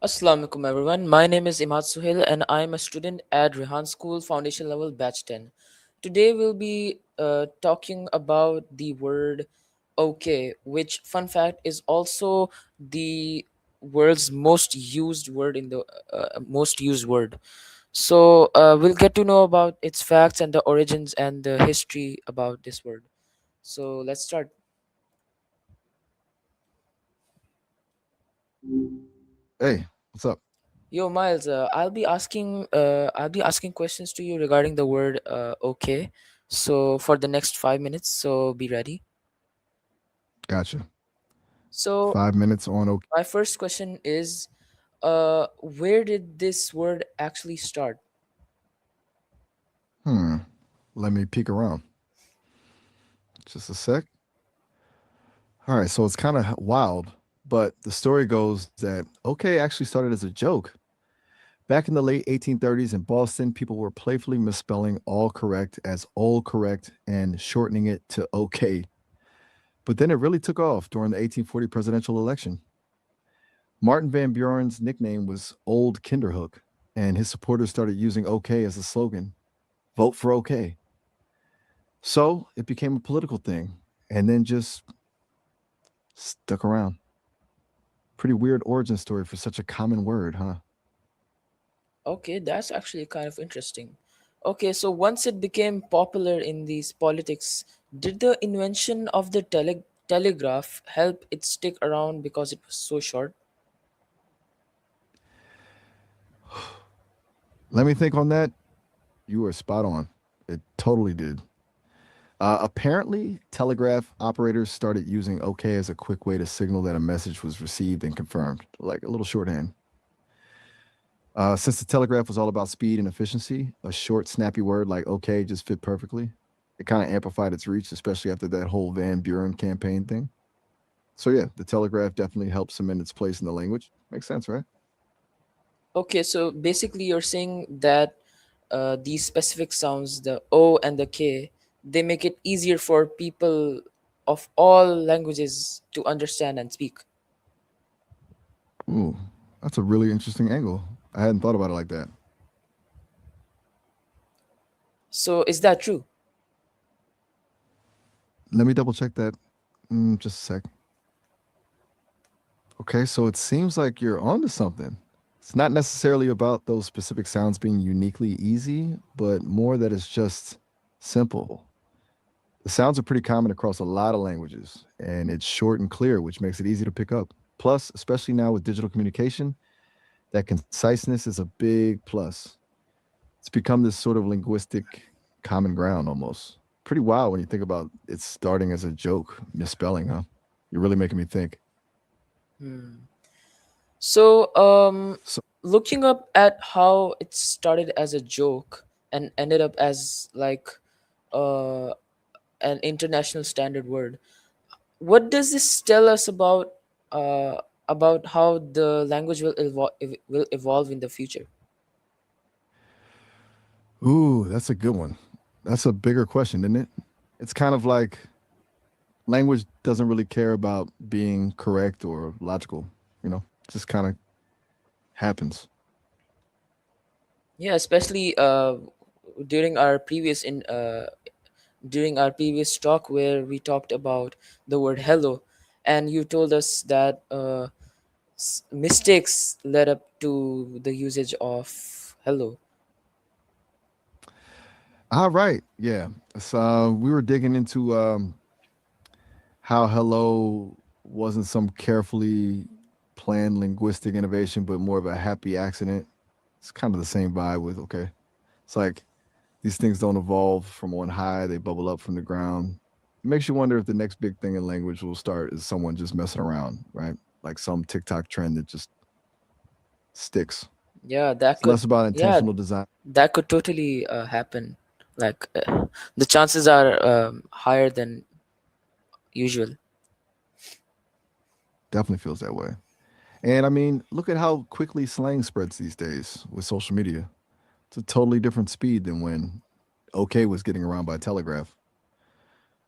Assalamu alaikum everyone. My name is Imad Suhail and I am a student at Rehan School Foundation Level Batch 10. Today we'll be talking about the word okay, which fun fact is also the world's most used word in the most used word. So we'll get to know about its facts and the origins and the history about this word. So let's start. Hey, what's up? Yo, Miles, I'll be asking questions to you regarding the word okay. So for the next 5 minutes, so be ready. Gotcha. So 5 minutes on OK. my first question is, where did this word actually start? Hmm. Let me peek around. Just a sec. All right, so it's kind of wild, but the story goes that OK actually started as a joke. Back in the late 1830s in Boston, people were playfully misspelling all correct as old correct and shortening it to OK. But then it really took off during the 1840 presidential election. Martin Van Buren's nickname was Old Kinderhook, and his supporters started using OK as a slogan: vote for OK. So it became a political thing and then just stuck around. Pretty weird origin story for such a common word, huh? Okay, that's actually kind of interesting. Okay, so once it became popular in these politics, did the invention of the telegraph help it stick around because it was so short? Let me think on that. You were spot on. It totally did. Apparently, telegraph operators started using OK as a quick way to signal that a message was received and confirmed, like a little shorthand. Since the telegraph was all about speed and efficiency, a short, snappy word like OK just fit perfectly. It kind of amplified its reach, especially after that whole Van Buren campaign thing. So, yeah, the telegraph definitely helped cement its place in the language. Makes sense, right? Okay, so basically you're saying that these specific sounds, the O and the K, they make it easier for people of all languages to understand and speak. Ooh, that's a really interesting angle. I hadn't thought about it like that. So is that true? Let me double check that. Just a sec. Okay, so it seems like you're onto something. It's not necessarily about those specific sounds being uniquely easy, but more that it's just simple. The sounds are pretty common across a lot of languages, and it's short and clear, which makes it easy to pick up. Plus, especially now with digital communication, that conciseness is a big plus. It's become this sort of linguistic common ground almost. Pretty wild when you think about it starting as a joke, misspelling, huh? You're really making me think. Hmm. So So, looking up at how it started as a joke and ended up as like uh, an international standard word, what does this tell us uh, about how the language will evolve in the future? ooh, that's a good one. That's a bigger question, isn't it? It's kind of like language doesn't really care about being correct or logical, it just kind of happens. Yeah, especially during our previous in during our previous talk where we talked about the word hello, and you told us that mistakes led up to the usage of hello. All right. Yeah. So we were digging into how hello wasn't some carefully planned linguistic innovation, but more of a happy accident. It's kind of the same vibe with okay. It's like these things don't evolve from on high, they bubble up from the ground. It makes you wonder if the next big thing in language will start as someone just messing around, right? Like some TikTok trend that just sticks. Yeah, that It's could. less about Yeah, intentional design. that could totally happen. Like the chances are higher than usual. Definitely feels that way. And I mean, look at how quickly slang spreads these days with social media. It's a totally different speed than when OK was getting around by telegraph.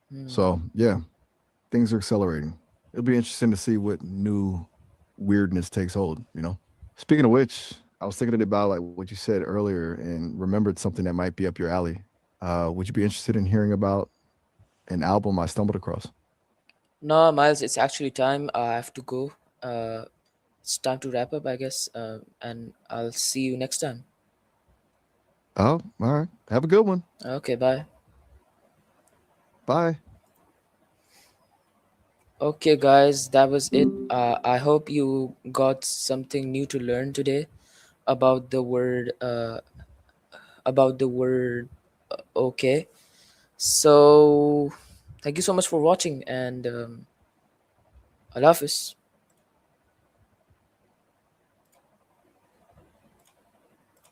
Hmm. So, yeah, things are accelerating. It'll be interesting to see what new weirdness takes hold, you know? Speaking of which, I was thinking about like what you said earlier and remembered something that might be up your alley. Would you be interested in hearing about an album I stumbled across? No, Miles, it's actually time. I have to go. It's time to wrap up, I guess. And I'll see you next time. Oh, all right. Have a good one. Okay, bye. Bye. Okay, guys, that was it. I hope you got something new to learn today about the word. About the word. Okay. So, thank you so much for watching, and Allah Hafiz.